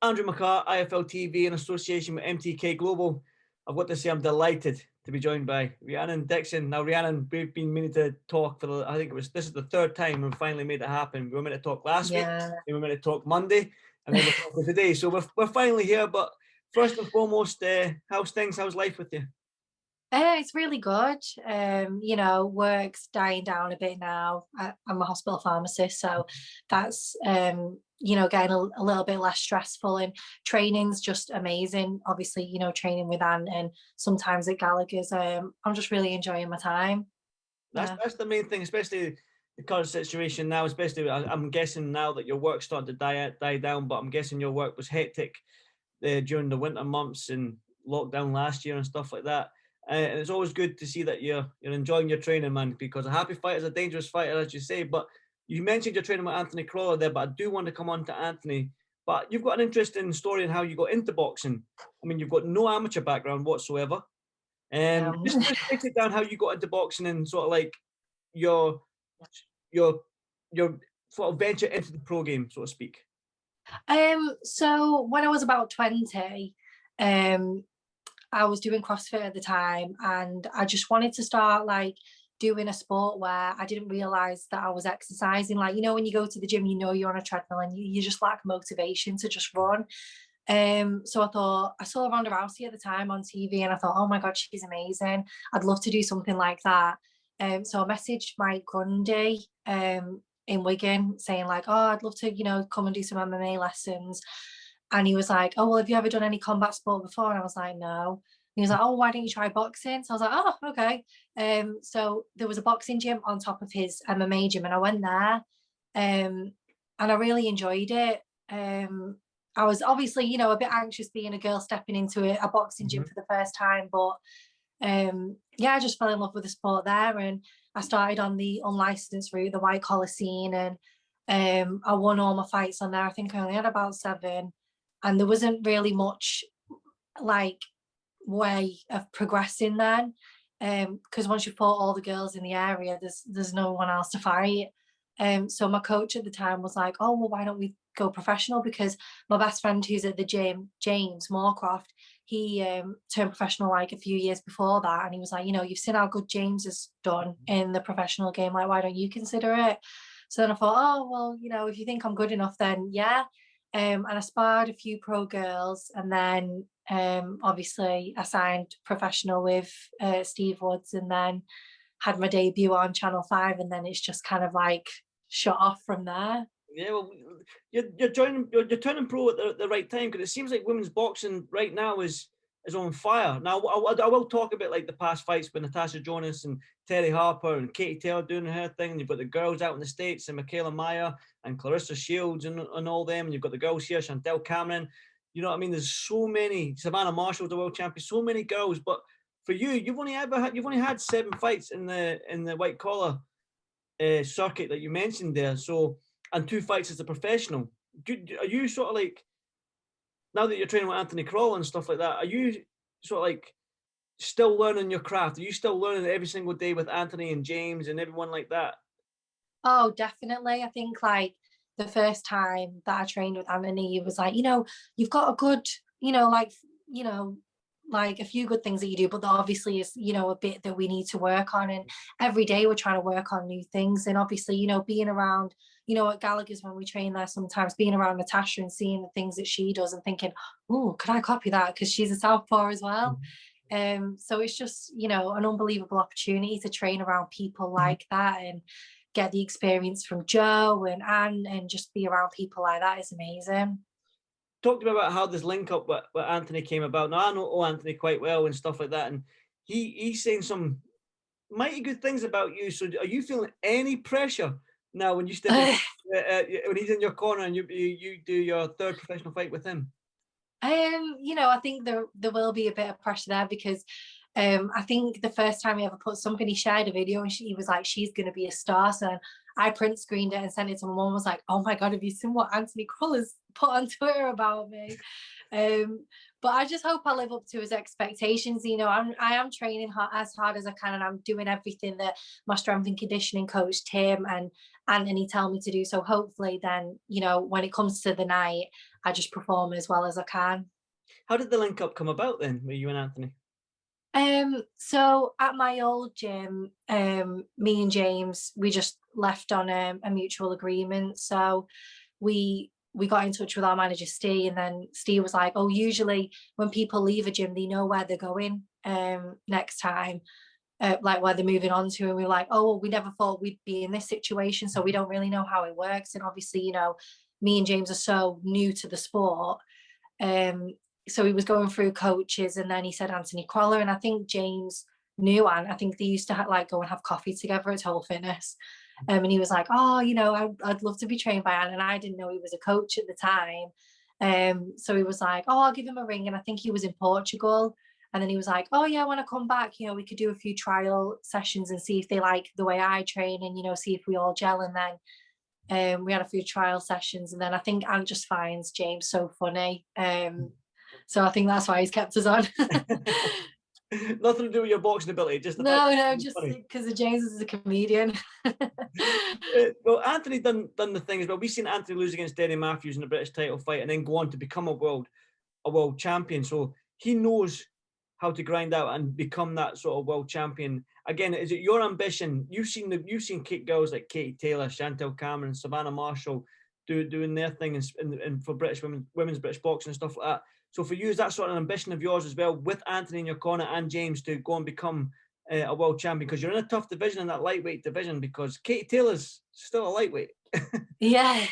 Andrew McCART, IFL TV in association with MTK Global. I've got to say I'm delighted to be joined by Rhiannon Dixon. Now, Rhiannon, we've been meaning to talk for I think this is the third time we've finally made it happen. We were meant to talk last week, then we were meant to talk Monday, and then we're talking today. So we're finally here. But first and foremost, how's things? How's life with you? It's really good. Work's dying down a bit now. I'm a hospital pharmacist, so that's getting a little bit less stressful, and training's just amazing. Obviously, training with Anne and sometimes at Gallagher's. I'm just really enjoying my time. That's the main thing, especially the current situation now. Especially, I'm guessing now that your work's starting to die down, but I'm guessing your work was hectic during the winter months and lockdown last year and stuff like that. And it's always good to see that you're enjoying your training, man, because a happy fighter is a dangerous fighter, as you say. But you mentioned you're training with Anthony Crolla there, but I do want to come on to Anthony. But you've got an interesting story in how you got into boxing. I mean, you've got no amateur background whatsoever. Just break it down how you got into boxing and sort of like your sort of venture into the pro game, so to speak. So when I was about 20, I was doing CrossFit at the time, and I just wanted to start like doing a sport where I didn't realize that I was exercising. Like, when you go to the gym, you're on a treadmill and you just lack motivation to just run. So I saw Ronda Rousey at the time on TV, and I thought, oh my God, she's amazing. I'd love to do something like that. So I messaged Mike Grundy in Wigan saying like, oh, I'd love to, come and do some MMA lessons. And he was like, oh, well, have you ever done any combat sport before? And I was like, no. And he was like, oh, why don't you try boxing? So I was like, oh, okay. So there was a boxing gym on top of his MMA gym, and I went there, and I really enjoyed it. I was obviously, a bit anxious being a girl stepping into a boxing gym for the first time, but I just fell in love with the sport there, and I started on the unlicensed route, the white collar scene, and I won all my fights on there. I think I only had about 7. And there wasn't really much like way of progressing then, because once you fought all the girls in the area, there's no one else to fight. So my coach at the time was like, oh, well, why don't we go professional? Because my best friend who's at the gym, James Moorcroft, he turned professional like a few years before that, and he was like, you've seen how good James has done in the professional game, like, why don't you consider it? So then I thought, oh, well, if you think I'm good enough, then yeah. And I sparred a few pro girls, and then obviously I signed professional with Steve Woods, and then had my debut on Channel 5, and then it's just kind of like shot off from there. Yeah, well, you're turning pro at the right time, because it seems like women's boxing right now is on fire. Now, I will talk about like the past fights with Natasha Jonas and Terry Harper and Katie Taylor doing her thing. And you've got the girls out in the States and Michaela Meyer and Clarissa Shields and all them. And you've got the girls here, Chantel Cameron. You know what I mean? There's so many. Savannah Marshall, the world champion. So many girls. But for you, you've only had 7 fights in the white collar circuit that you mentioned there. So, and 2 fights as a professional. Are you sort of like, now that you're training with Anthony Crolla and stuff like that, are you sort of like still learning your craft? Are you still learning every single day with Anthony and James and everyone like that? Oh, definitely. I think like the first time that I trained with Anthony, it was like, you've got a good, like a few good things that you do, but there obviously is, a bit that we need to work on. And every day we're trying to work on new things. And obviously, being around, at Gallagher's when we train there, sometimes being around Natasha and seeing the things that she does and thinking, oh, could I copy that? Because she's a southpaw as well. So it's just, an unbelievable opportunity to train around people like that and get the experience from Joe and Anne, and just be around people like that is amazing. Talk to me about how this link up with Anthony came about. Now, I know Anthony quite well and stuff like that, and he's saying some mighty good things about you. So are you feeling any pressure now when you step when he's in your corner and you do your 3rd professional fight with him? I think there will be a bit of pressure there, because I think the first time he ever put something, he shared a video and he was like, she's going to be a star. So I print screened it and sent it to my mom, was like, oh my God, have you seen what Anthony Crolla's put on Twitter about me? But I just hope I live up to his expectations. You know, I am training as hard as I can, and I'm doing everything that my strength and conditioning coach Tim and Anthony tell me to do. So hopefully then, you know, when it comes to the night, I just perform as well as I can. How did the link up come about then with you and Anthony? So at my old gym, me and James, we just left on a mutual agreement. So we got in touch with our manager Steve, and then Steve was like, oh, usually when people leave a gym, they know where they're going next time, like where they're moving on to. And we were like, oh, well, we never thought we'd be in this situation, so we don't really know how it works. And obviously, you know, me and James are so new to the sport. So he was going through coaches, and then he said Anthony Crolla, and I think James knew, and I think they used to like go and have coffee together at Total Fitness. And he was like, oh, you know, I'd love to be trained by Anne. And I didn't know he was a coach at the time. So he was like, oh, I'll give him a ring. And I think he was in Portugal. And then he was like, oh yeah, when I come back, you know, we could do a few trial sessions and see if they like the way I train, and, you know, see if we all gel. And then we had a few trial sessions. And then I think Ant just finds James so funny. So I think that's why he's kept us on. Nothing to do with your boxing ability, just no, just because James is a comedian. Well, Anthony done the thing as well. We've seen Anthony lose against Denny Matthews in the British title fight, and then go on to become a world champion. So he knows how to grind out and become that sort of world champion. Again, is it your ambition? You've seen kick girls like Katie Taylor, Chantel Cameron, Savannah Marshall doing their thing and for British women's British boxing and stuff like that. So for you, is that sort of an ambition of yours as well, with Anthony in your corner and James, to go and become a world champion? Because you're in a tough division, in that lightweight division, because Katie Taylor's still a lightweight. Yeah.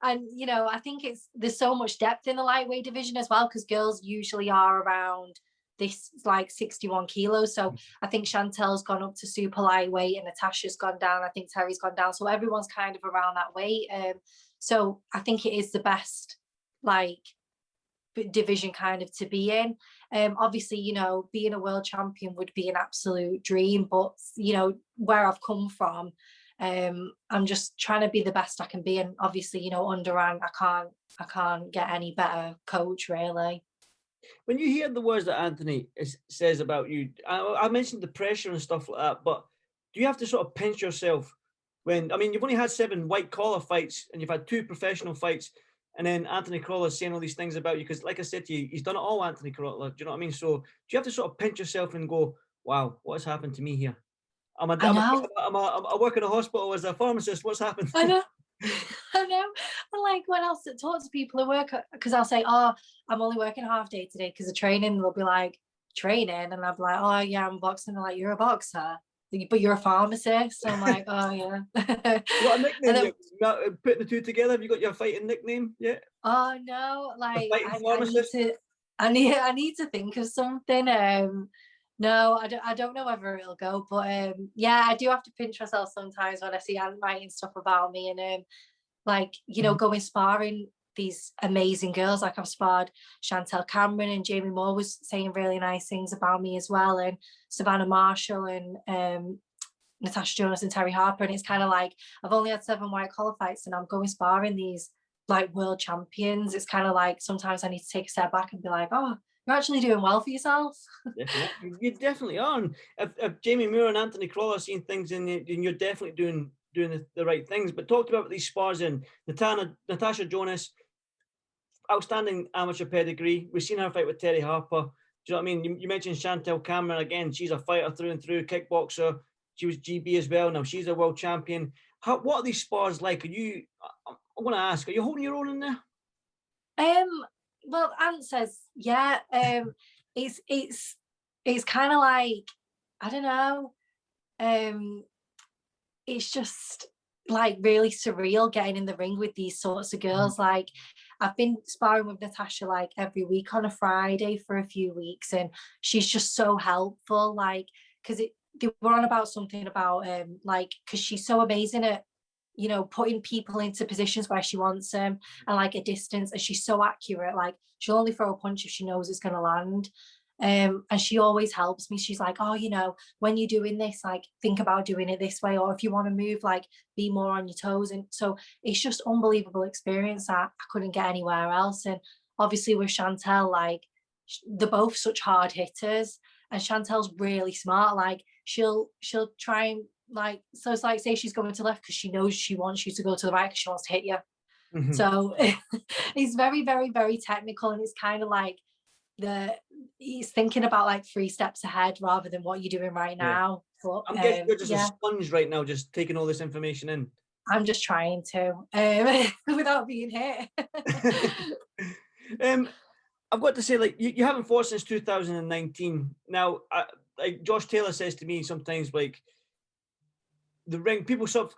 And, you know, I think there's so much depth in the lightweight division as well, because girls usually are around this like 61 kilos. So I think Chantel's gone up to super lightweight, and Natasha's gone down. I think Terry's gone down. So everyone's kind of around that weight. So I think it is the best, like, division kind of to be in. Obviously, you know, being a world champion would be an absolute dream, but, you know, where I've come from, I'm just trying to be the best I can be. And obviously, you know, under Ant, I can't get any better coach, really. When you hear the words that Anthony says about you, I mentioned the pressure and stuff like that, but do you have to sort of pinch yourself when, I mean, you've only had 7 white collar fights and you've had 2 professional fights, and then Anthony Crolla is saying all these things about you? Because, like I said to you, he's done it all, Anthony Crolla. Do you know what I mean? So do you have to sort of pinch yourself and go, wow, what has happened to me here? I work in a hospital as a pharmacist. What's happened? I know. I know. And like when I'll talk to people who work, because I'll say, oh, I'm only working half day today because of training. They'll be like, training? And I'll be like, oh yeah, I'm boxing. They're like, you're a boxer, but you're a pharmacist. So I'm like, oh yeah. What a nickname? Then, putting the two together, have you got your fighting nickname yet? Oh no, like I need to think of something. No, I don't know whether it'll go, but yeah, I do have to pinch myself sometimes when I see Ant writing stuff about me, and like, you know, going sparring these amazing girls. Like I've sparred Chantel Cameron, and Jamie Moore was saying really nice things about me as well, and Savannah Marshall, and Natasha Jonas and Terry Harper. And it's kind of like I've only had 7 white collar fights, and I'm going sparring these like world champions. It's kind of like sometimes I need to take a step back and be like, oh, you're actually doing well for yourself. You definitely are. And if Jamie Moore and Anthony Crolla are seeing things in you, then you're definitely doing the right things. But talked about these spars in Natasha Jonas, outstanding amateur pedigree. We've seen her fight with Terry Harper. Do you know what I mean? You mentioned Chantel Cameron again. She's a fighter through and through, kickboxer. She was GB as well. Now she's a world champion. What are these spars like? I want to ask, are you holding your own in there? Well, Ant says, yeah. It's kind of like, I don't know. It's just like really surreal getting in the ring with these sorts of girls. Like I've been sparring with Natasha like every week on a Friday for a few weeks, and she's just so helpful. Like, because they were on about something about like, because she's so amazing at, you know, putting people into positions where she wants them, and like a distance, and she's so accurate. Like she'll only throw a punch if she knows it's going to land. And she always helps me. She's like, oh, you know, when you're doing this, like, think about doing it this way, or if you want to move, like, be more on your toes. And so it's just unbelievable experience that I couldn't get anywhere else. And obviously with Chantel, like, they're both such hard hitters, and Chantel's really smart. Like, she'll try and, like, so it's like, say she's going to left because she knows she wants you to go to the right because she wants to hit you. So it's very, very, very technical, and it's kind of like he's thinking about like 3 steps ahead rather than what you're doing right Yeah. now. But I'm guessing you're just a yeah, sponge right now, just taking all this information in. I'm just trying to without being hit. I've got to say, like, you haven't fought since 2019. Now, like Josh Taylor says to me sometimes, like, the ring,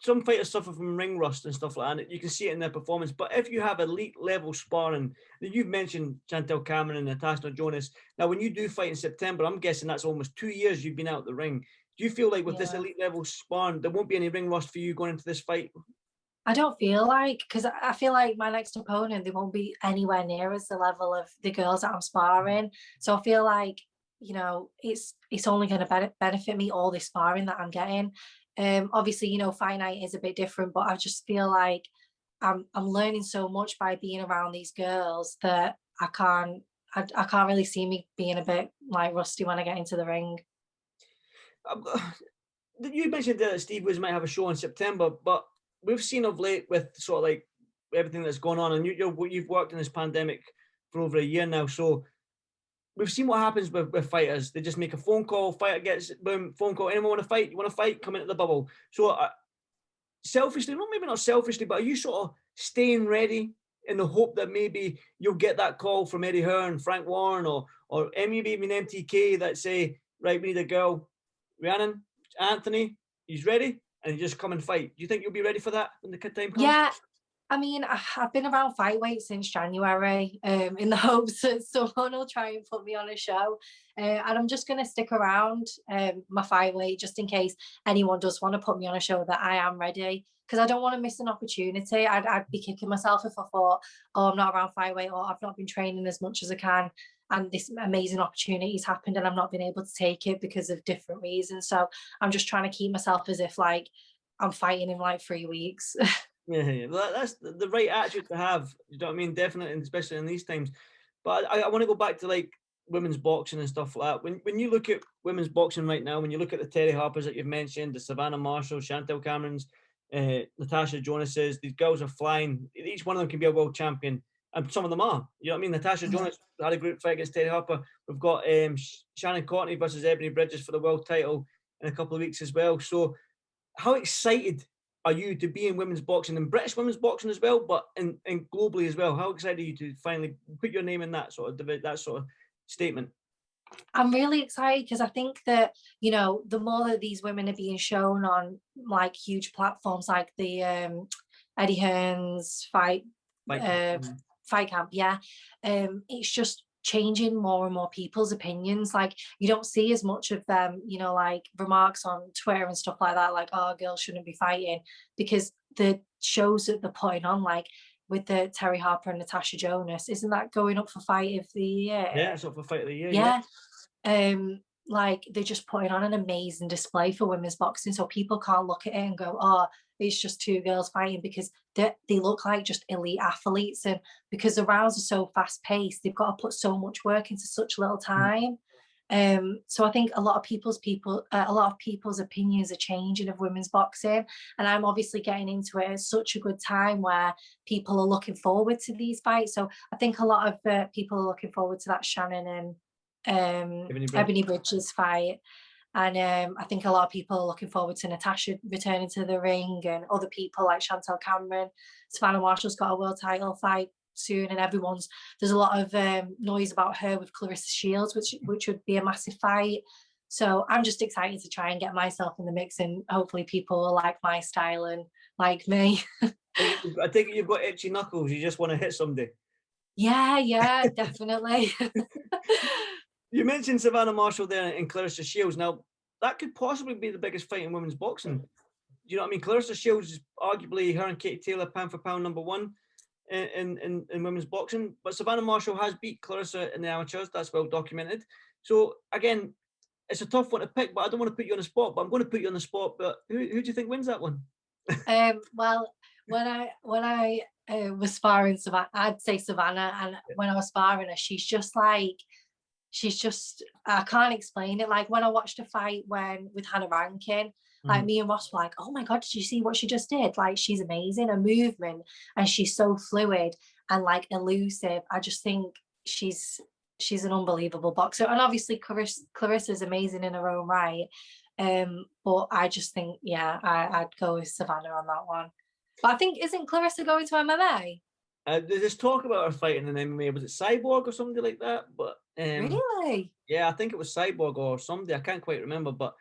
some fighters suffer from ring rust and stuff like that, and you can see it in their performance. But if you have elite level sparring, you've mentioned Chantel Cameron and Natasha Jonas. Now, when you do fight in September, I'm guessing that's almost 2 years you've been out the ring. Do you feel like with this elite level sparring, there won't be any ring rust for you going into this fight? I don't feel like, because I feel like my next opponent, they won't be anywhere near as the level of the girls that I'm sparring. So I feel like, you know, it's only going to benefit me, all this sparring that I'm getting. Obviously, you know, fight night is a bit different, but I just feel like I'm learning so much by being around these girls that I can't really see me being a bit like rusty when I get into the ring. You mentioned that Steve Woods might have a show in September, but we've seen of late with sort of like everything that's going on, and you've worked in this pandemic for over a year now, so we've seen what happens with fighters. They just make a phone call, fighter gets, boom, phone call, anyone want to fight? You want to fight? Come into the bubble. So selfishly, well, maybe not selfishly, but are you sort of staying ready in the hope that maybe you'll get that call from Eddie Hearn, Frank Warren, or maybe even MTK that say, right, we need a girl, Rhiannon, Anthony, he's ready, and you just come and fight. Do you think you'll be ready for that when the time comes? Yeah, I mean, I've been around fight weight since January, in the hopes that someone will try and put me on a show. And I'm just going to stick around my fight weight just in case anyone does want to put me on a show, that I am ready. Because I don't want to miss an opportunity. I'd be kicking myself if I thought, oh, I'm not around fight weight, or I've not been training as much as I can, and this amazing opportunity has happened and I've not been able to take it because of different reasons. So I'm just trying to keep myself as if like I'm fighting in like 3 weeks. Yeah, well, that's the right attitude to have. You know what I mean? Definitely, and especially in these times. But I want to go back to like women's boxing and stuff like that. When you look at women's boxing right now, when you look at the Terry Harpers that you've mentioned, the Savannah Marshalls, Chantel Camerons, Natasha Jonases, these girls are flying. Each one of them can be a world champion, and some of them are. You know what I mean? Natasha Jonas had a great fight against Terry Harper. We've got Shannon Courtney versus Ebony Bridges for the world title in a couple of weeks as well. So, how excited are you to be in women's boxing and British women's boxing as well, but in globally as well? How excited are you to finally put your name in that sort of statement? I'm really excited because I think that, you know, the more that these women are being shown on like huge platforms like the Eddie Hearn's fight camp, yeah, it's just changing more and more people's opinions. Like, you don't see as much of them, you know, like remarks on Twitter and stuff like that, like, oh, girls shouldn't be fighting, because the shows that they're putting on, like with the Terry Harper and Natasha Jonas, isn't that going up for fight of the year? Yeah, it's up for fight of the year. Yeah. Like they're just putting on an amazing display for women's boxing, so people can't look at it and go, oh, it's just 2 girls fighting, because they look like just elite athletes. And because the rounds are so fast paced, they've got to put so much work into such little time. So I think a lot of people's opinions are changing of women's boxing, and I'm obviously getting into it at such a good time where people are looking forward to these fights. So I think a lot of people are looking forward to that Shannon and Ebony Bridges fight, and I think a lot of people are looking forward to Natasha returning to the ring, and other people like Chantel Cameron. Savannah Marshall's got a world title fight soon, and there's a lot of noise about her with Clarissa Shields, which would be a massive fight. So I'm just excited to try and get myself in the mix, and hopefully people will like my style and like me. I think you've got itchy knuckles. You just want to hit somebody. Yeah, definitely. You mentioned Savannah Marshall there and Clarissa Shields. Now, that could possibly be the biggest fight in women's boxing. Do you know what I mean? Clarissa Shields is arguably, her and Katie Taylor, pound for pound #1 in women's boxing. But Savannah Marshall has beat Clarissa in the amateurs. That's well documented. So again, it's a tough one to pick, but I don't want to put you on the spot. But I'm going to put you on the spot. But who do you think wins that one? Well, when I was sparring Savannah, I'd say Savannah, and when I was sparring her, she's just I can't explain it. Like when I watched a fight with Hannah Rankin, like me and Ross were like, oh my god, did you see what she just did? Like she's amazing, her movement, and she's so fluid and like elusive. I just think she's an unbelievable boxer, and obviously Clarissa's amazing in her own right. But I just think, yeah, I'd go with Savannah on that one. But I think, isn't Clarissa going to MMA? There's talk about her fighting in MMA. Was it Cyborg or something like that? But Really? yeah, I think it was Cyborg or somebody. I can't quite remember. But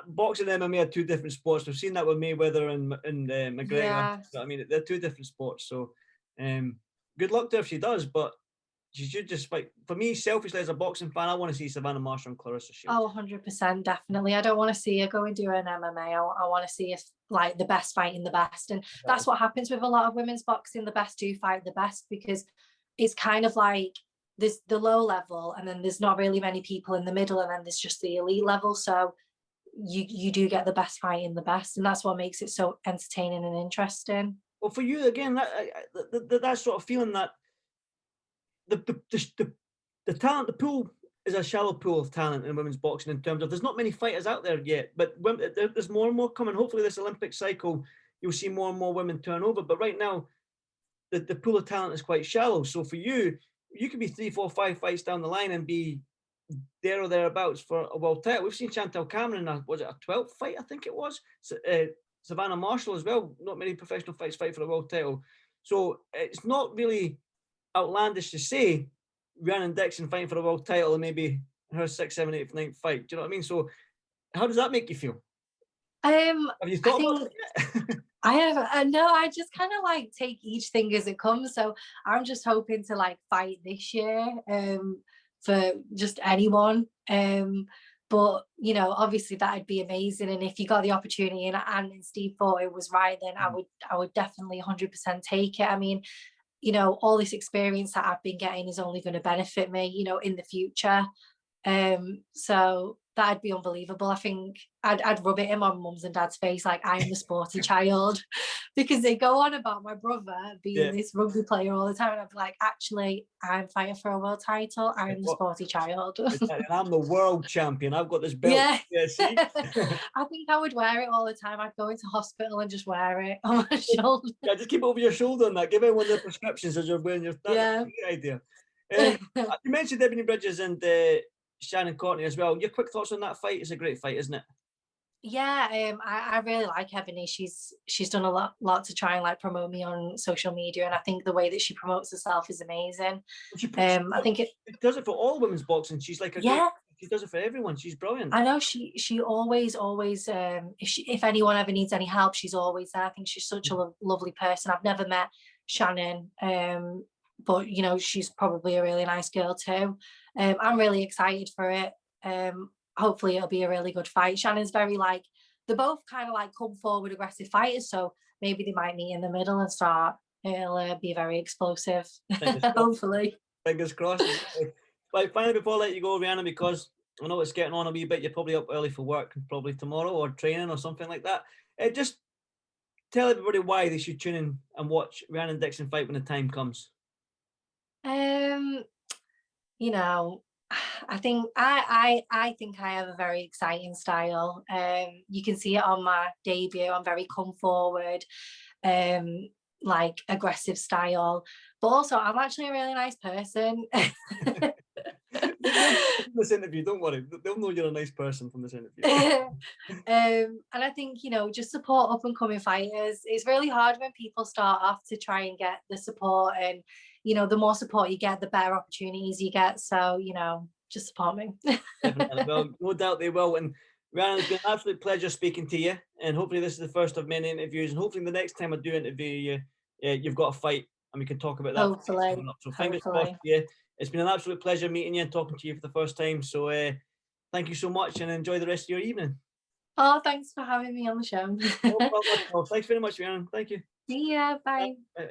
boxing and MMA are two different sports. We've seen that with Mayweather and McGregor. Yeah. I mean, they're two different sports. So good luck to her if she does. But she should just fight. For me, selfishly as a boxing fan, I want to see Savannah Marshall and Clarissa Shields. Oh, 100%, definitely. I don't want to see her go and do an MMA. I want to see if like the best fighting the best. And that's what happens with a lot of women's boxing. The best do fight the best, because it's kind of like there's the low level and then there's not really many people in the middle, and then there's just the elite level. So you do get the best fighting the best, and that's what makes it so entertaining and interesting. Well, for you again, that sort of feeling that the talent, the pool is a shallow pool of talent in women's boxing in terms of there's not many fighters out there yet, but there's more and more coming. Hopefully this Olympic cycle, you'll see more and more women turn over. But right now, the pool of talent is quite shallow. So for you, you could be 3, 4, 5 fights down the line and be there or thereabouts for a world title. We've seen Chantal Cameron, was it a 12th fight? I think it was. Savannah Marshall as well. Not many professional fights fight for a world title. So it's not really outlandish to say Rhiannon Dixon fighting for a world title and maybe her 6th, 7th, 8th, 9th fight. Do you know what I mean? So how does that make you feel? Have you thought about it yet? I have no, I just kind of like take each thing as it comes. So I'm just hoping to like fight this year for just anyone. But you know, obviously that'd be amazing. And if you got the opportunity and Steve thought it was right, then I would definitely 100% take it. I mean, you know, all this experience that I've been getting is only going to benefit me, you know, in the future. So that'd be unbelievable. I think I'd rub it in my mum's and dad's face like I am the sporty child, because they go on about my brother being this rugby player all the time, and I'd be like, actually, I'm fighting for a world title. I'm the sporty child. And I'm the world champion. I've got this belt. Yeah. See? I think I would wear it all the time. I'd go into hospital and just wear it on my shoulder. Yeah, just keep it over your shoulder and that. Give everyone the prescriptions as you're wearing your. That's a great idea. You mentioned Ebony Bridges and Shannon Courtney as well. Your quick thoughts on that fight? It's a great fight, isn't it? Yeah, I really like Ebony. She's done a lot to try and like promote me on social media, and I think the way that she promotes herself is amazing. I think it does it for all women's boxing. She's like she does it for everyone. She's brilliant. I know she always if anyone ever needs any help, she's always there. I think she's such a lovely person. I've never met Shannon, but you know, she's probably a really nice girl too. I'm really excited for it. Hopefully it'll be a really good fight. Shannon's very like, they're both kind of like come forward aggressive fighters, so maybe they might meet in the middle and start. It'll be very explosive. Hopefully. Fingers crossed. Like finally, before I let you go, Rhiannon, because I know it's getting on a wee bit, you're probably up early for work, probably tomorrow or training or something like that. Just tell everybody why they should tune in and watch Rhiannon Dixon fight when the time comes. You know, I think I think I have a very exciting style. You can see it on my debut. I'm very come forward, like aggressive style, but also I'm actually a really nice person. This interview, don't worry, they'll know you're a nice person from this interview. And I think, you know, just support up and coming fighters. It's really hard when people start off to try and get the support, and you know, the more support you get, the better opportunities you get. So, you know, just support me. Definitely. Well, no doubt they will. And Rhiannon, it's been an absolute pleasure speaking to you. And hopefully this is the first of many interviews. And hopefully the next time I do interview you, you've got a fight and we can talk about that. Hopefully. So fingers crossed. Yeah, it's been an absolute pleasure meeting you and talking to you for the first time. So thank you so much and enjoy the rest of your evening. Oh, thanks for having me on the show. No problem at all. Thanks very much, Rhiannon. Thank you. See ya. Bye. Bye.